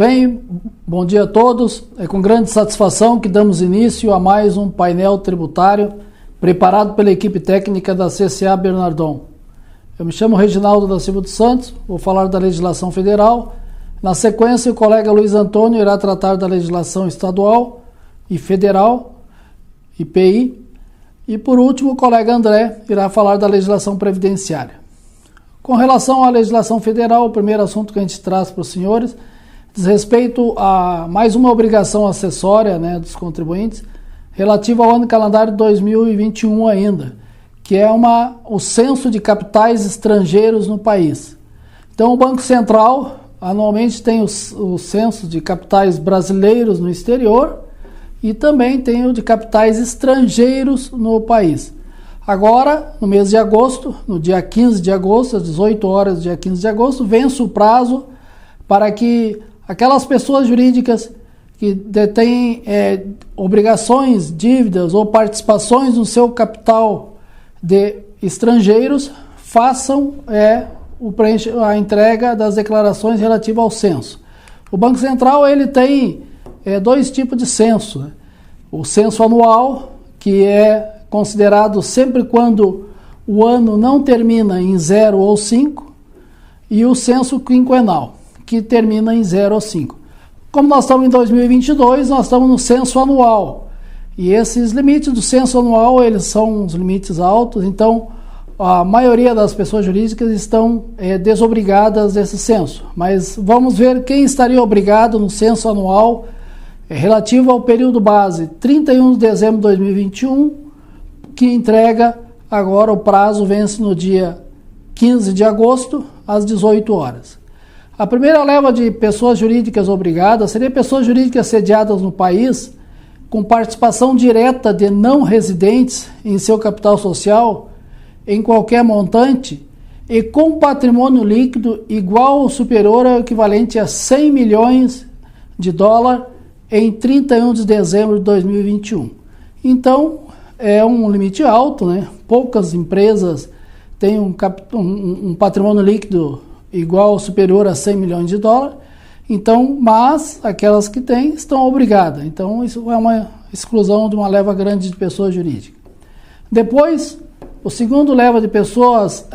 bem? Bom dia a todos. É com grande satisfação que damos início a mais um painel tributário preparado pela equipe técnica da CCA Bernardon. Eu me chamo Reginaldo da Silva dos Santos, vou falar da legislação federal. Na sequência, o colega Luiz Antônio irá tratar da legislação estadual e federal, IPI. E por último, o colega André irá falar da legislação previdenciária. Com relação à legislação federal, o primeiro assunto que a gente traz para os senhores diz respeito a mais uma obrigação acessória, dos contribuintes, relativa ao ano calendário 2021 ainda, que é o censo de capitais estrangeiros no país. Então, o Banco Central anualmente tem o censo de capitais brasileiros no exterior e também tem o de capitais estrangeiros no país. Agora, no mês de agosto, no dia 15 de agosto, às 18 horas do dia 15 de agosto, vence o prazo para que aquelas pessoas jurídicas que detêm obrigações, dívidas ou participações no seu capital de estrangeiros façam a entrega das declarações relativas ao censo. O Banco Central ele tem dois tipos de censo. O censo anual, que é considerado sempre quando o ano não termina em 0 ou 5, e o censo quinquenal, que termina em 0 ou 5. Como nós estamos em 2022, nós estamos no censo anual. E esses limites do censo anual, eles são os limites altos, então a maioria das pessoas jurídicas estão desobrigadas desse censo. Mas vamos ver quem estaria obrigado no censo anual relativo ao período base 31 de dezembro de 2021, que entrega agora o prazo vence no dia 15 de agosto, às 18 horas. A primeira leva de pessoas jurídicas obrigadas seria pessoas jurídicas sediadas no país com participação direta de não residentes em seu capital social em qualquer montante e com patrimônio líquido igual ou superior ao equivalente a 100 milhões de dólares em 31 de dezembro de 2021. Então, é um limite alto, Poucas empresas têm um patrimônio líquido igual ou superior a 100 milhões de dólares, então, mas aquelas que têm estão obrigadas. Então, isso é uma exclusão de uma leva grande de pessoas jurídicas. Depois, o segundo leva de pessoas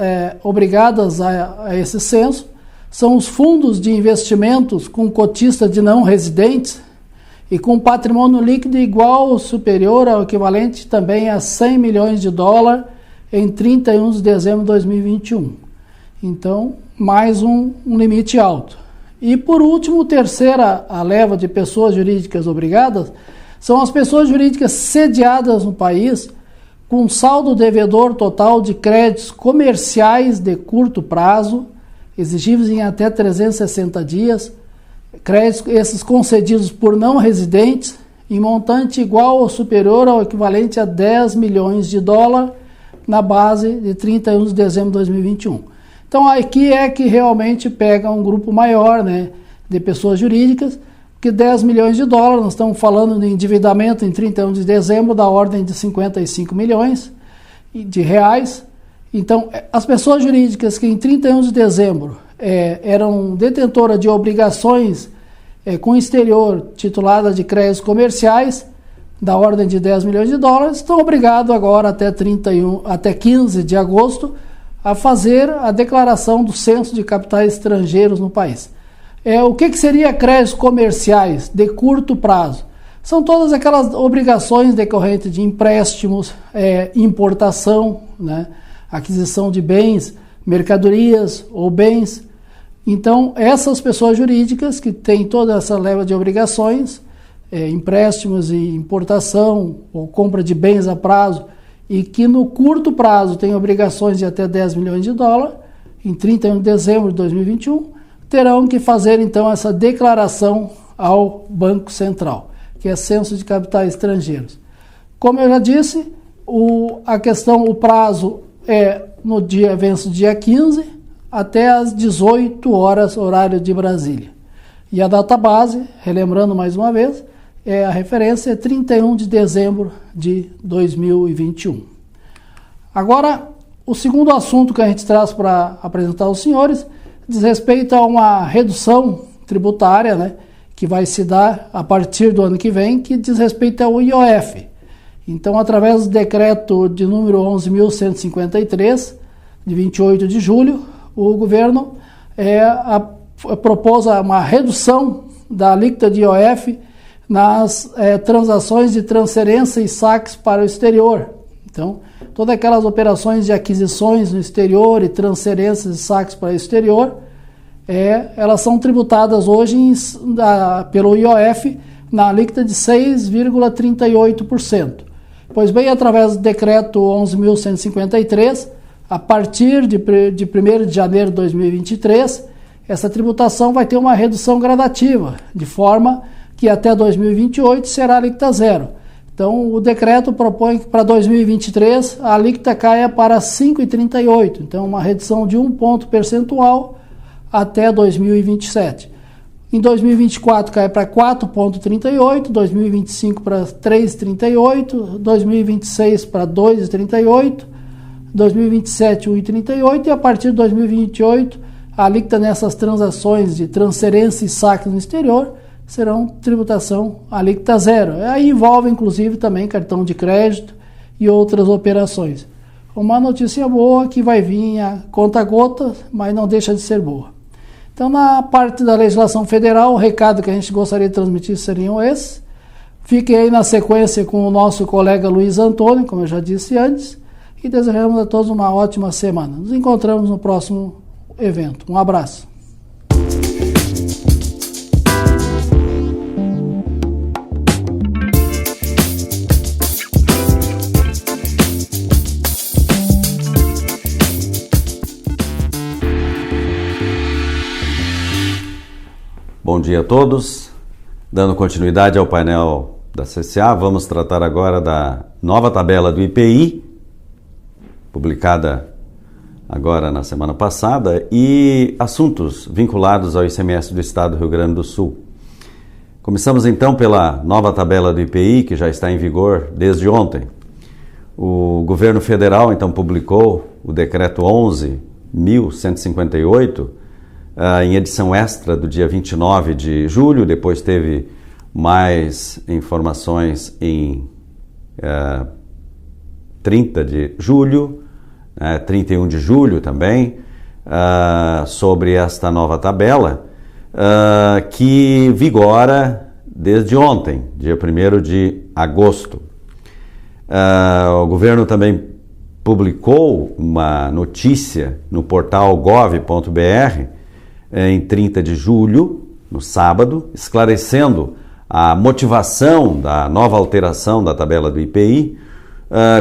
obrigadas a esse censo são os fundos de investimentos com cotista de não residentes e com patrimônio líquido igual ou superior ao equivalente também a 100 milhões de dólares em 31 de dezembro de 2021. Então, mais um limite alto. E por último, terceira leva de pessoas jurídicas obrigadas são as pessoas jurídicas sediadas no país com saldo devedor total de créditos comerciais de curto prazo, exigíveis em até 360 dias, créditos esses concedidos por não residentes em montante igual ou superior ao equivalente a 10 milhões de dólares na base de 31 de dezembro de 2021. Então aqui é que realmente pega um grupo maior de pessoas jurídicas, que 10 milhões de dólares, nós estamos falando de endividamento em 31 de dezembro da ordem de 55 milhões de reais. Então as pessoas jurídicas que em 31 de dezembro eram detentoras de obrigações com o exterior tituladas de créditos comerciais da ordem de 10 milhões de dólares, estão obrigados agora até 15 de agosto a fazer a declaração do censo de capitais estrangeiros no país. O que seria créditos comerciais de curto prazo? São todas aquelas obrigações decorrentes de empréstimos, importação, aquisição de bens, mercadorias ou bens. Então, essas pessoas jurídicas que têm toda essa leva de obrigações, empréstimos e importação ou compra de bens a prazo, e que no curto prazo têm obrigações de até 10 milhões de dólares, em 31 de dezembro de 2021, terão que fazer então essa declaração ao Banco Central, que é censo de capitais estrangeiros. Como eu já disse, o prazo vence no dia 15 até às 18 horas, horário de Brasília. E a data base, relembrando mais uma vez, a referência é 31 de dezembro de 2021. Agora, o segundo assunto que a gente traz para apresentar aos senhores diz respeito a uma redução tributária, que vai se dar a partir do ano que vem, que diz respeito ao IOF. Então, através do decreto de número 11.153, de 28 de julho, o governo propôs uma redução da alíquota de IOF nas transações de transferência e saques para o exterior. Então, todas aquelas operações de aquisições no exterior e transferências e saques para o exterior, elas são tributadas hoje pelo IOF na alíquota de 6,38%. Pois bem, através do decreto 11.153, a partir de 1º de janeiro de 2023, essa tributação vai ter uma redução gradativa, de forma que até 2028 será alíquota zero. Então, o decreto propõe que para 2023 a alíquota caia para 5,38%, então uma redução de 1 ponto percentual até 2027. Em 2024 cai para 4,38%, 2025 para 3,38%, 2026 para 2,38%, 2027 1,38% e a partir de 2028 a alíquota nessas transações de transferência e saque no exterior serão tributação alíquota zero. Aí envolve inclusive também cartão de crédito e outras operações. Uma notícia boa que vai vir a conta-gota, mas não deixa de ser boa. Então, na parte da legislação federal, o recado que a gente gostaria de transmitir seriam esses. Fiquem aí na sequência com o nosso colega Luiz Antônio, como eu já disse antes, e desejamos a todos uma ótima semana. Nos encontramos no próximo evento. Um abraço. Bom dia a todos. Dando continuidade ao painel da CCA, vamos tratar agora da nova tabela do IPI, publicada agora na semana passada, e assuntos vinculados ao ICMS do Estado do Rio Grande do Sul. Começamos então pela nova tabela do IPI, que já está em vigor desde ontem. O governo federal então publicou o decreto 11.158, em edição extra do dia 29 de julho, depois teve mais informações em 30 de julho, 31 de julho também, sobre esta nova tabela, que vigora desde ontem, dia 1º de agosto. O governo também publicou uma notícia no portal gov.br, em 30 de julho, no sábado, esclarecendo a motivação da nova alteração da tabela do IPI,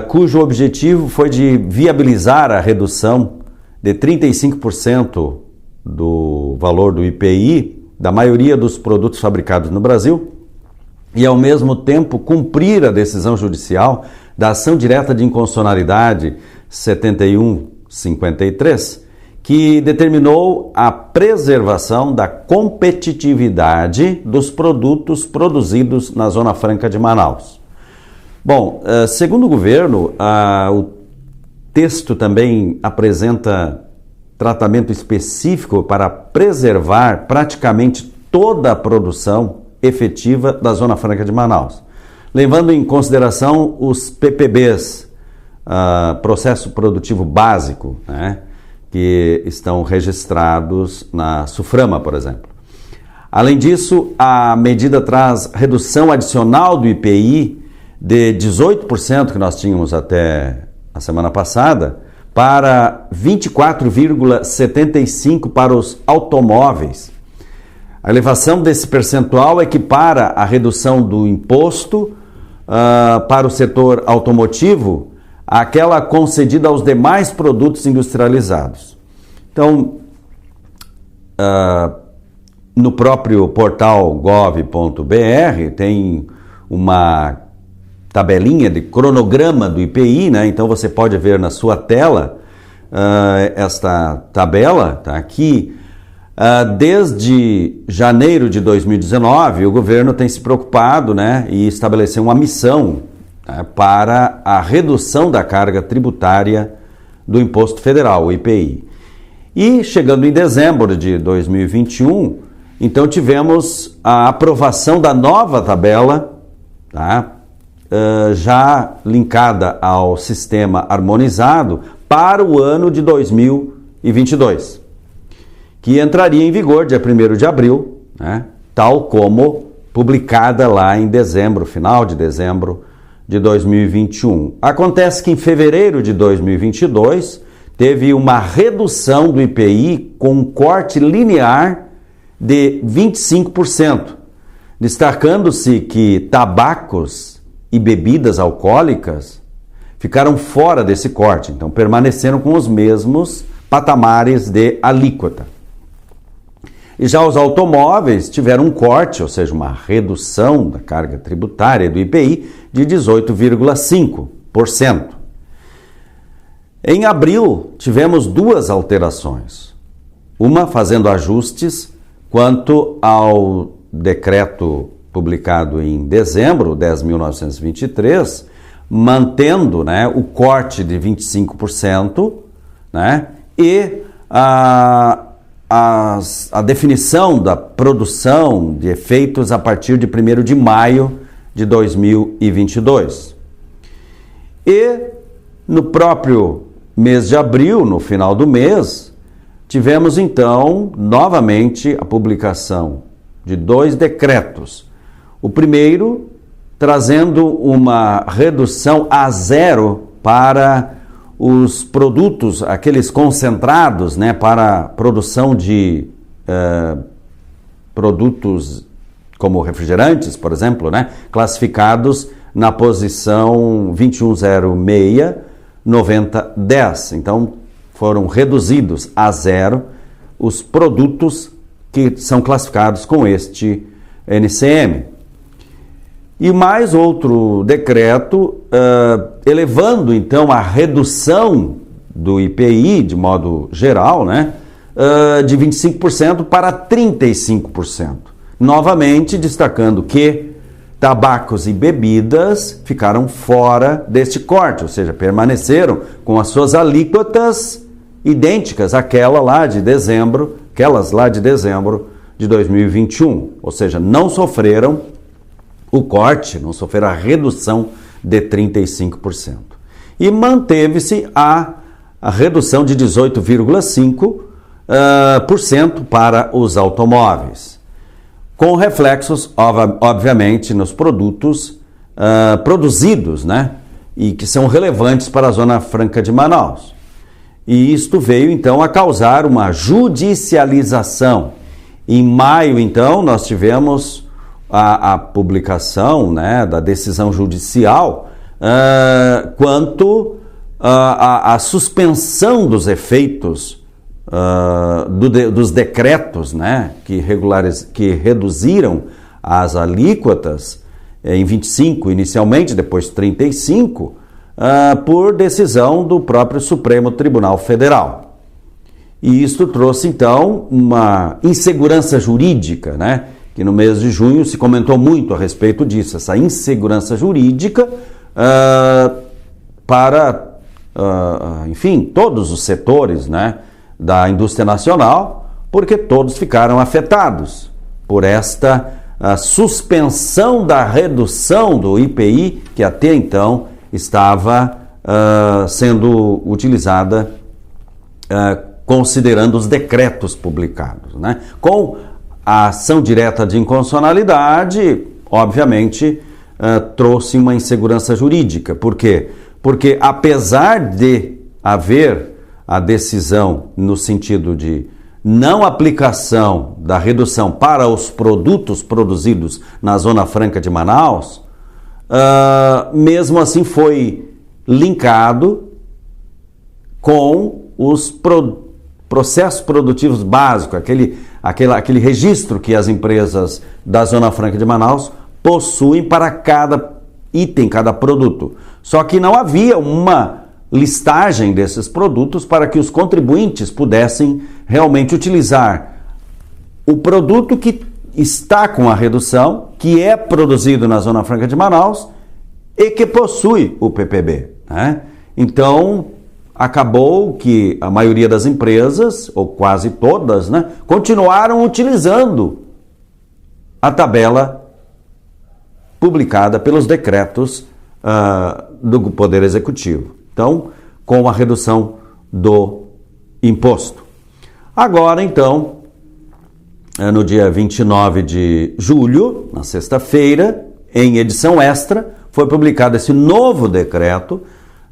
cujo objetivo foi de viabilizar a redução de 35% do valor do IPI da maioria dos produtos fabricados no Brasil e, ao mesmo tempo, cumprir a decisão judicial da ação direta de inconstitucionalidade 7153, que determinou a preservação da competitividade dos produtos produzidos na Zona Franca de Manaus. Bom, segundo o governo, o texto também apresenta tratamento específico para preservar praticamente toda a produção efetiva da Zona Franca de Manaus, levando em consideração os PPBs, Processo Produtivo Básico, né, que estão registrados na SUFRAMA, por exemplo. Além disso, a medida traz redução adicional do IPI de 18%, que nós tínhamos até a semana passada, para 24,75% para os automóveis. A elevação desse percentual equipara a redução do imposto para o setor automotivo àquela concedida aos demais produtos industrializados. Então, no próprio portal gov.br tem uma tabelinha de cronograma do IPI, né? Então você pode ver na sua tela esta tabela, tá aqui. Desde janeiro de 2019, o governo tem se preocupado, né, e estabeleceu uma missão, né, para a redução da carga tributária do Imposto Federal, o IPI. E chegando em dezembro de 2021, Então tivemos a aprovação da nova tabela, tá? Já linkada ao sistema harmonizado para o ano de 2022, que entraria em vigor dia 1º de abril, né? Tal como publicada lá em dezembro, final de dezembro de 2021. Acontece que em fevereiro de 2022 teve uma redução do IPI com um corte linear de 25%, destacando-se que tabacos e bebidas alcoólicas ficaram fora desse corte, então permaneceram com os mesmos patamares de alíquota. E já os automóveis tiveram um corte, ou seja, uma redução da carga tributária do IPI de 18,5%. Em abril, tivemos duas alterações. Uma fazendo ajustes quanto ao decreto publicado em dezembro, 10.923, mantendo, né, o corte de 25%, né, e a definição da produção de efeitos a partir de 1º de maio de 2022. E no próprio mês de abril, no final do mês, tivemos então novamente a publicação de 2 decretos. O primeiro trazendo uma redução a zero para os produtos, aqueles concentrados, né, para produção de produtos como refrigerantes, por exemplo, né, classificados na posição 2106-9010. Então, foram reduzidos a zero os produtos que são classificados com este NCM. E mais outro decreto elevando então a redução do IPI de modo geral, né, de 25% para 35%. Novamente destacando que tabacos e bebidas ficaram fora deste corte, ou seja, permaneceram com as suas alíquotas idênticas aquelas lá de dezembro de 2021, ou seja, não sofreram o corte, não sofreram a redução de 35%. E manteve-se a redução de 18,5% para os automóveis, com reflexos, obviamente, nos produtos produzidos, né, e que são relevantes para a Zona Franca de Manaus. E isto veio, então, a causar uma judicialização. Em maio, então, nós tivemos a publicação, né, da decisão judicial quanto à suspensão dos efeitos dos decretos, né, que reduziram as alíquotas em 25 inicialmente, depois 35, por decisão do próprio Supremo Tribunal Federal. E isto trouxe, então, uma insegurança jurídica, né, que no mês de junho se comentou muito a respeito disso, essa insegurança jurídica para, enfim, todos os setores, né, da indústria nacional, porque todos ficaram afetados por esta suspensão da redução do IPI, que até então estava sendo utilizada considerando os decretos publicados, né? Com a ação direta de inconstitucionalidade, obviamente, trouxe uma insegurança jurídica. Por quê? Porque apesar de haver a decisão no sentido de não aplicação da redução para os produtos produzidos na Zona Franca de Manaus, mesmo assim foi linkado com os processos produtivos básicos, aquele registro que as empresas da Zona Franca de Manaus possuem para cada item, cada produto. Só que não havia uma listagem desses produtos para que os contribuintes pudessem realmente utilizar o produto que está com a redução, que é produzido na Zona Franca de Manaus e que possui o PPB, né? Então, acabou que a maioria das empresas, ou quase todas, né, continuaram utilizando a tabela publicada pelos decretos do Poder Executivo. Então, com a redução do imposto. Agora, então, no dia 29 de julho, na sexta-feira, em edição extra, foi publicado esse novo decreto,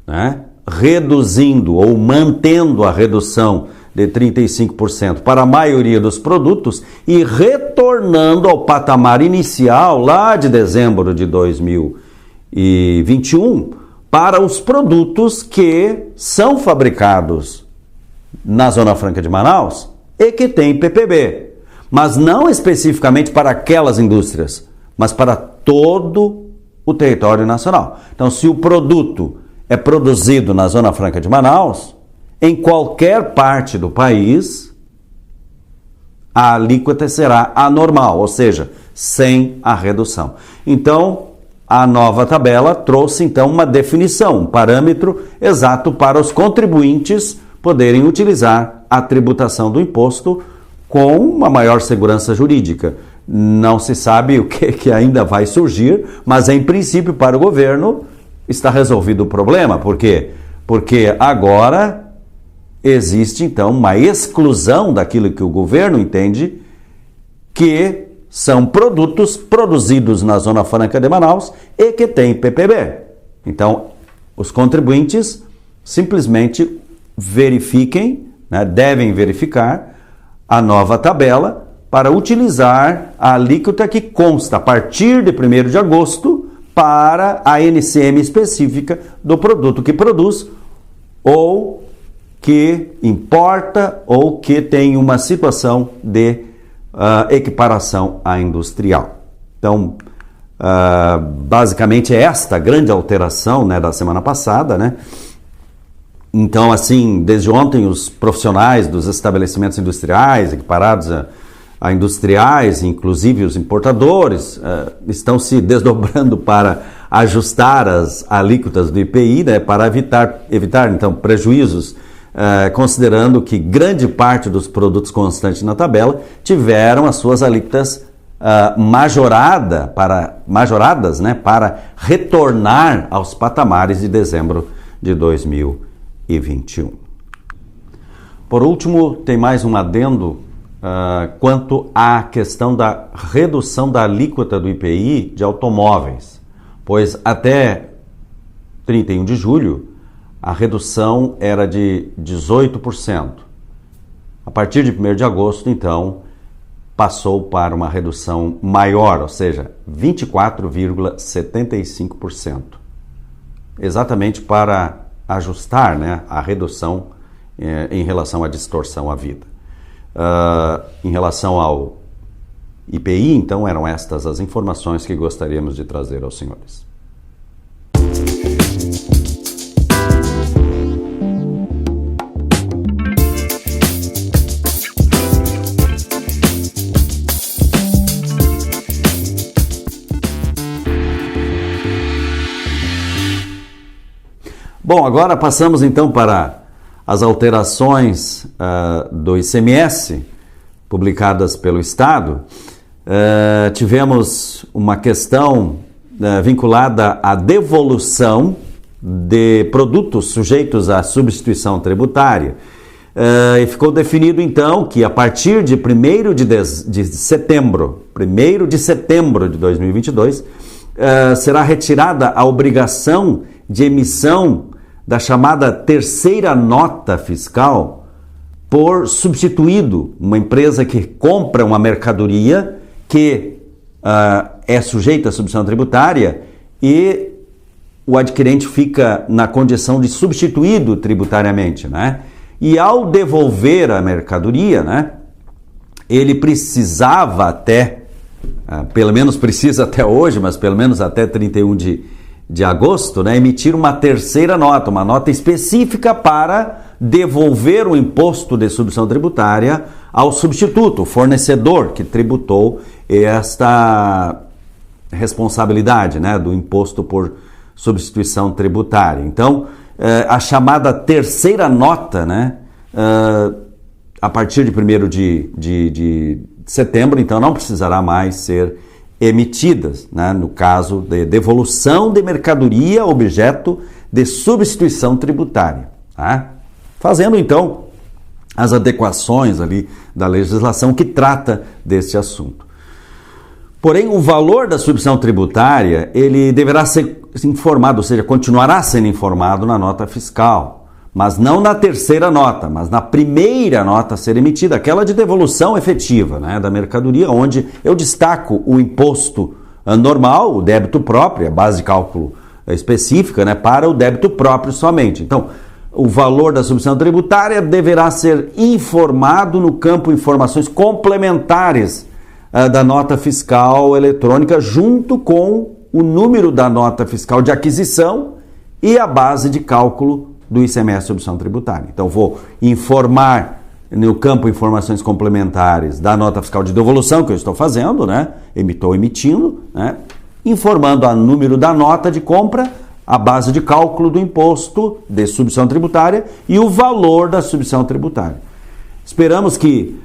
né, reduzindo ou mantendo a redução de 35% para a maioria dos produtos e retornando ao patamar inicial lá de dezembro de 2021 para os produtos que são fabricados na Zona Franca de Manaus e que têm PPB, mas não especificamente para aquelas indústrias, mas para todo o território nacional. Então, se o produto é produzido na Zona Franca de Manaus, em qualquer parte do país, a alíquota será anormal, ou seja, sem a redução. Então, a nova tabela trouxe então uma definição, um parâmetro exato para os contribuintes poderem utilizar a tributação do imposto com uma maior segurança jurídica. Não se sabe o que ainda vai surgir, mas em princípio para o governo está resolvido o problema. Por quê? Porque agora existe então uma exclusão daquilo que o governo entende que são produtos produzidos na Zona Franca de Manaus e que têm PPB. Então, os contribuintes simplesmente verifiquem, né, devem verificar a nova tabela para utilizar a alíquota que consta a partir de 1º de agosto para a NCM específica do produto que produz ou que importa ou que tem uma situação de equiparação à industrial. Então, basicamente é esta grande alteração, né, da semana passada, né? Então, assim, desde ontem os profissionais dos estabelecimentos industriais equiparados a industriais, inclusive os importadores, estão se desdobrando para ajustar as alíquotas do IPI, né, para evitar então prejuízos, considerando que grande parte dos produtos constantes na tabela tiveram as suas alíquotas majoradas, né, para retornar aos patamares de dezembro de 2021. Por último, tem mais um adendo quanto à questão da redução da alíquota do IPI de automóveis, pois até 31 de julho a redução era de 18%. A partir de 1º de agosto, então, passou para uma redução maior, ou seja, 24,75%. Exatamente para ajustar, né, a redução em relação à distorção à vida. Em relação ao IPI, então, eram estas as informações que gostaríamos de trazer aos senhores. Bom, agora passamos então para as alterações do ICMS publicadas pelo Estado. Tivemos uma questão vinculada à devolução de produtos sujeitos à substituição tributária. E ficou definido então que a partir de 1º de setembro de 2022, será retirada a obrigação de emissão da chamada terceira nota fiscal por substituído, uma empresa que compra uma mercadoria que é sujeita à substituição tributária e o adquirente fica na condição de substituído tributariamente, né? E ao devolver a mercadoria, né, ele precisava pelo menos precisa até hoje, mas pelo menos até 31 de agosto, né, emitir uma terceira nota, uma nota específica para devolver o imposto de substituição tributária ao substituto, o fornecedor que tributou esta responsabilidade, né, do imposto por substituição tributária. Então, a chamada terceira nota, né, a partir de 1º de setembro, então, não precisará mais ser emitidas, né, no caso de devolução de mercadoria objeto de substituição tributária, tá? Fazendo, então, as adequações ali da legislação que trata desse assunto. Porém, o valor da substituição tributária, ele deverá ser informado, ou seja, continuará sendo informado na nota fiscal, mas não na terceira nota, mas na primeira nota a ser emitida, aquela de devolução efetiva, né, da mercadoria, onde eu destaco o imposto normal, o débito próprio, a base de cálculo específica, né, para o débito próprio somente. Então, o valor da substituição tributária deverá ser informado no campo Informações Complementares da nota fiscal eletrônica, junto com o número da nota fiscal de aquisição e a base de cálculo do ICMS substituição tributária. Então, vou informar no campo Informações Complementares da nota fiscal de devolução que eu estou fazendo, né? Estou emitindo, né? Informando o número da nota de compra, a base de cálculo do imposto de substituição tributária e o valor da substituição tributária. Esperamos que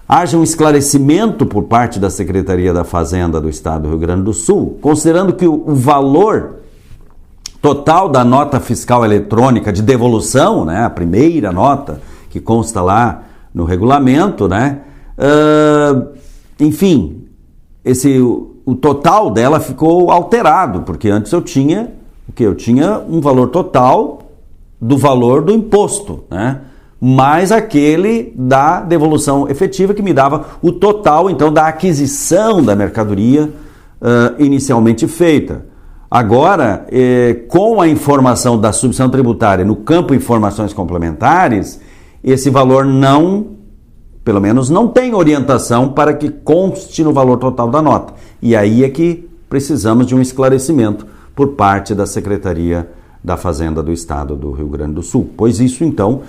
haja um esclarecimento por parte da Secretaria da Fazenda do Estado do Rio Grande do Sul, considerando que o valor total da nota fiscal eletrônica de devolução, né, a primeira nota que consta lá no regulamento, né, enfim, o total dela ficou alterado, porque antes eu tinha um valor total do valor do imposto, né, mais aquele da devolução efetiva, que me dava o total, então, da aquisição da mercadoria inicialmente feita. Agora, com a informação da substituição tributária no campo Informações Complementares, esse valor pelo menos não tem orientação para que conste no valor total da nota. E aí é que precisamos de um esclarecimento por parte da Secretaria da Fazenda do Estado do Rio Grande do Sul, pois isso, então,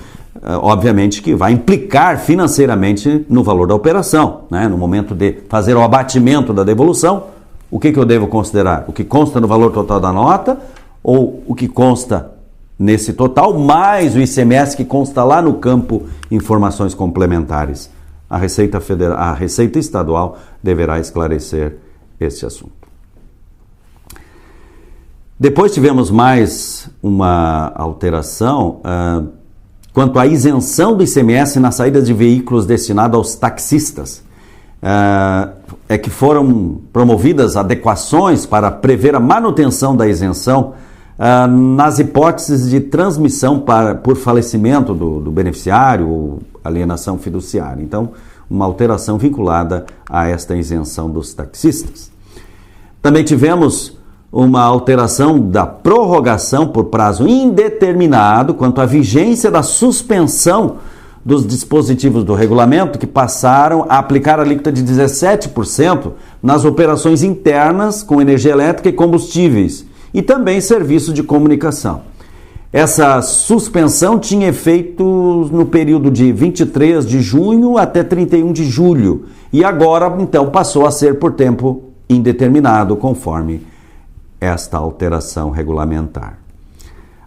obviamente que vai implicar financeiramente no valor da operação, né? No momento de fazer o abatimento da devolução, o que eu devo considerar? O que consta no valor total da nota ou o que consta nesse total, mais o ICMS que consta lá no campo Informações Complementares? A Receita Estadual deverá esclarecer esse assunto. Depois tivemos mais uma alteração quanto à isenção do ICMS na saída de veículos destinados aos taxistas. É que foram promovidas adequações para prever a manutenção da isenção nas hipóteses de transmissão por falecimento do beneficiário ou alienação fiduciária. Então, uma alteração vinculada a esta isenção dos taxistas. Também tivemos uma alteração da prorrogação por prazo indeterminado quanto à vigência da suspensão dos dispositivos do regulamento que passaram a aplicar a alíquota de 17% nas operações internas com energia elétrica e combustíveis e também serviços de comunicação. Essa suspensão tinha efeito no período de 23 de junho até 31 de julho e agora, então, passou a ser por tempo indeterminado, conforme esta alteração regulamentar.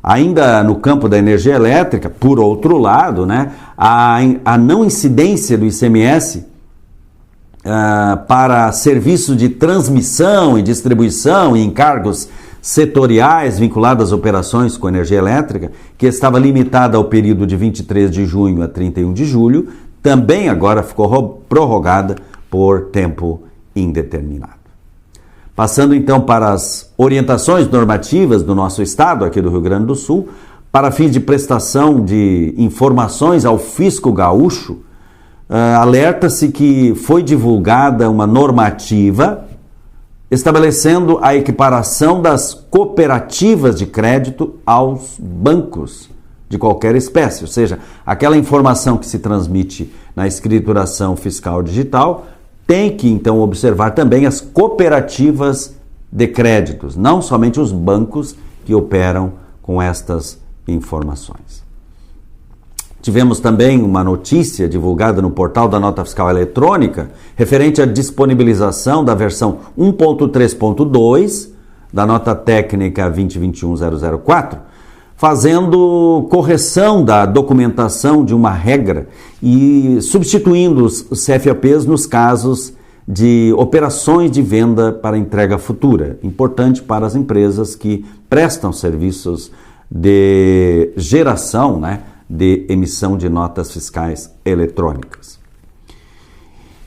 Ainda no campo da energia elétrica, por outro lado, né, a não incidência do ICMS para serviços de transmissão e distribuição e encargos setoriais vinculados às operações com energia elétrica, que estava limitada ao período de 23 de junho a 31 de julho, também agora ficou prorrogada por tempo indeterminado. Passando então para as orientações normativas do nosso estado, aqui do Rio Grande do Sul, para fins de prestação de informações ao fisco gaúcho, alerta-se que foi divulgada uma normativa estabelecendo a equiparação das cooperativas de crédito aos bancos de qualquer espécie, ou seja, aquela informação que se transmite na escrituração fiscal digital tem que, então, observar também as cooperativas de créditos, não somente os bancos que operam com estas informações. Tivemos também uma notícia divulgada no portal da Nota Fiscal Eletrônica referente à disponibilização da versão 1.3.2 da Nota Técnica 2021-004, fazendo correção da documentação de uma regra e substituindo os CFAPs nos casos de operações de venda para entrega futura, importante para as empresas que prestam serviços de geração, de emissão de notas fiscais eletrônicas.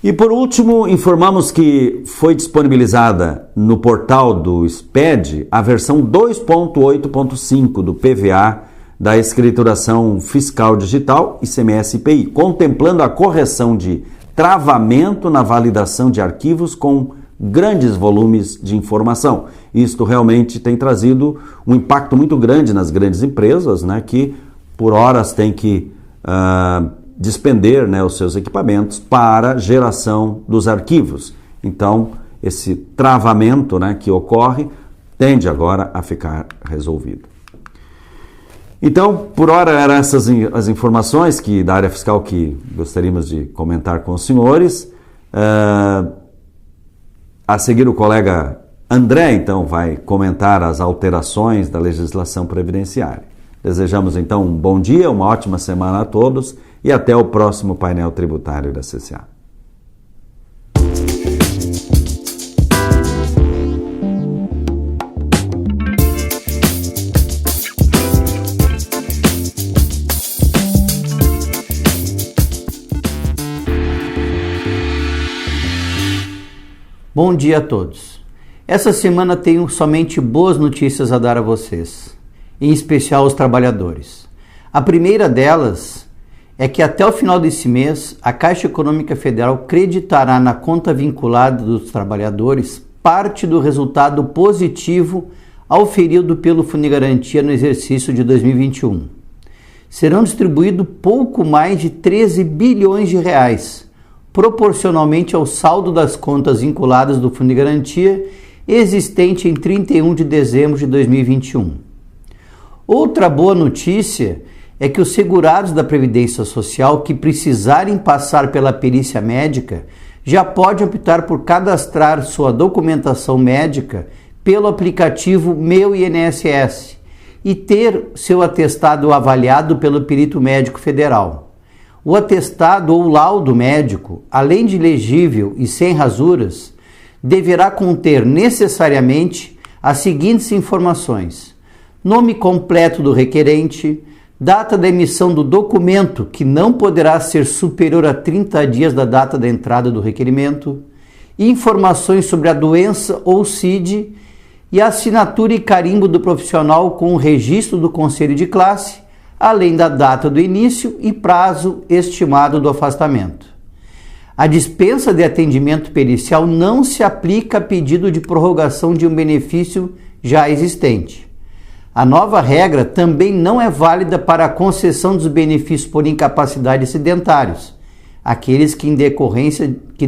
E por último, informamos que foi disponibilizada no portal do SPED a versão 2.8.5 do PVA da escrituração fiscal digital ICMS-IPI, contemplando a correção de travamento na validação de arquivos com grandes volumes de informação. Isto realmente tem trazido um impacto muito grande nas grandes empresas, que por horas têm que despender os seus equipamentos para geração dos arquivos. Então, esse travamento que ocorre tende agora a ficar resolvido. Então, por hora, eram essas as informações da área fiscal que gostaríamos de comentar com os senhores. A seguir, o colega André, então, vai comentar as alterações da legislação previdenciária. Desejamos, então, um bom dia, uma ótima semana a todos e até o próximo painel tributário da CCA. Bom dia a todos. Essa semana tenho somente boas notícias a dar a vocês, em especial aos trabalhadores. A primeira delas é que até o final desse mês, a Caixa Econômica Federal creditará na conta vinculada dos trabalhadores parte do resultado positivo auferido pelo Fundo de Garantia no exercício de 2021. Serão distribuídos pouco mais de 13 bilhões de reais, proporcionalmente ao saldo das contas vinculadas do Fundo de Garantia existente em 31 de dezembro de 2021. Outra boa notícia é que os segurados da Previdência Social que precisarem passar pela perícia médica já podem optar por cadastrar sua documentação médica pelo aplicativo Meu INSS e ter seu atestado avaliado pelo perito médico federal. O atestado ou laudo médico, além de legível e sem rasuras, deverá conter necessariamente as seguintes informações: nome completo do requerente, data da emissão do documento, que não poderá ser superior a 30 dias da data da entrada do requerimento, informações sobre a doença ou CID e a assinatura e carimbo do profissional com o registro do conselho de classe, além da data do início e prazo estimado do afastamento. A dispensa de atendimento pericial não se aplica a pedido de prorrogação de um benefício já existente. A nova regra também não é válida para a concessão dos benefícios por incapacidade sedentários, aqueles que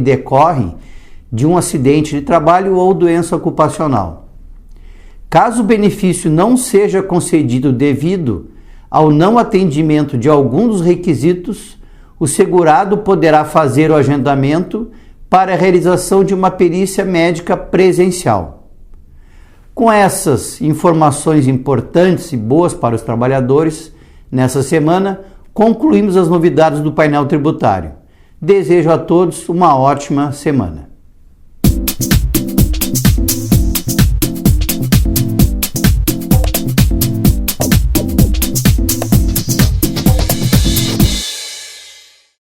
decorrem de um acidente de trabalho ou doença ocupacional. Caso o benefício não seja concedido devido ao não atendimento de algum dos requisitos, o segurado poderá fazer o agendamento para a realização de uma perícia médica presencial. Com essas informações importantes e boas para os trabalhadores, nessa semana concluímos as novidades do painel tributário. Desejo a todos uma ótima semana.